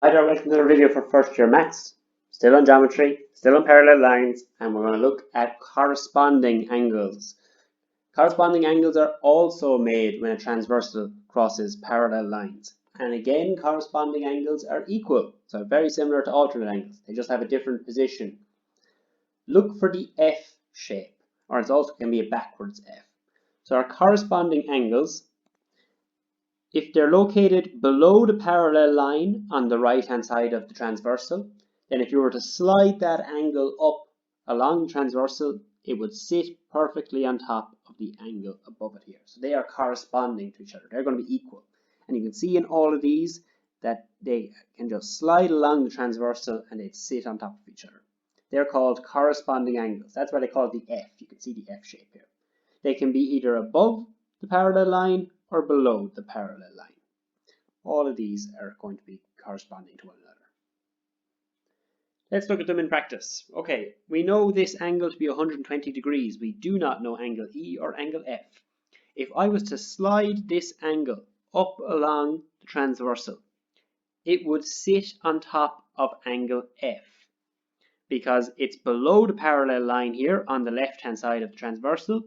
Hi there, welcome to another video for first year maths. Still on geometry, still on parallel lines, and we're going to look at corresponding angles. Corresponding angles are also made when a transversal crosses parallel lines. And again, corresponding angles are equal, so very similar to alternate angles. They just have a different position. Look for the F shape, or it also can be a backwards F. So our corresponding angles, if they're located below the parallel line on the right hand side of the transversal, then if you were to slide that angle up along the transversal, it would sit perfectly on top of the angle above it here. So they are corresponding to each other. They're going to be equal. And you can see in all of these that they can just slide along the transversal and they'd sit on top of each other. They're called corresponding angles. That's why they call it the F. You can see the F shape here. They can be either above the parallel line or below the parallel line. All of these are going to be corresponding to one another. Let's look at them in practice. Okay, we know this angle to be 120 degrees. We do not know angle E or angle F. If I was to slide this angle up along the transversal, it would sit on top of angle F because it's below the parallel line here on the left hand side of the transversal,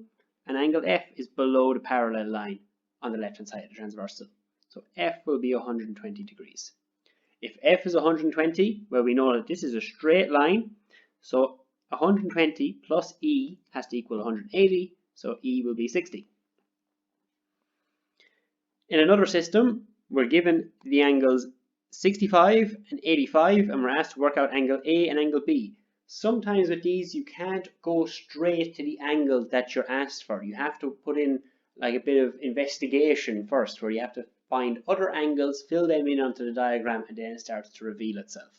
and angle F is below the parallel line on the left hand side of the transversal. So F will be 120 degrees. If F is 120, well, we know that this is a straight line, so 120 plus E has to equal 180, so E will be 60. In another system, we're given the angles 65 and 85, and we're asked to work out angle A and angle B. Sometimes with these, you can't go straight to the angle that you're asked for. You have to put in like a bit of investigation first, where you have to find other angles, fill them in onto the diagram, and then it starts to reveal itself.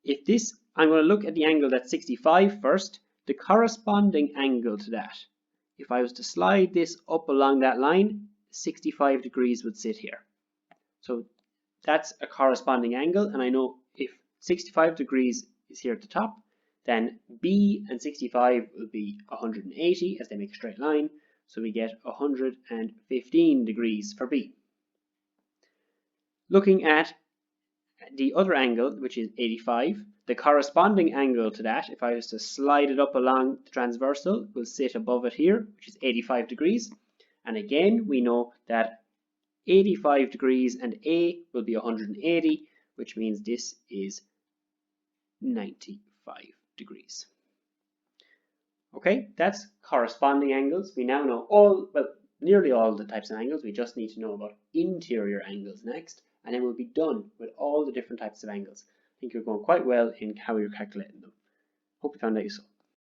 If this, I'm going to look at the angle that's 65 first, the corresponding angle to that. If I was to slide this up along that line, 65 degrees would sit here. So that's a corresponding angle, and I know if 65 degrees is here at the top, then B and 65 will be 180 as they make a straight line. So we get 115 degrees for B. Looking at the other angle, which is 85, the corresponding angle to that, if I was to slide it up along the transversal, will sit above it here, which is 85 degrees. And again, we know that 85 degrees and A will be 180, which means this is 95 degrees. Okay, that's corresponding angles. We now know nearly all the types of angles. We just need to know about interior angles next, and then we'll be done with all the different types of angles. I think you're going quite well in how you're calculating them. Hope you found that useful.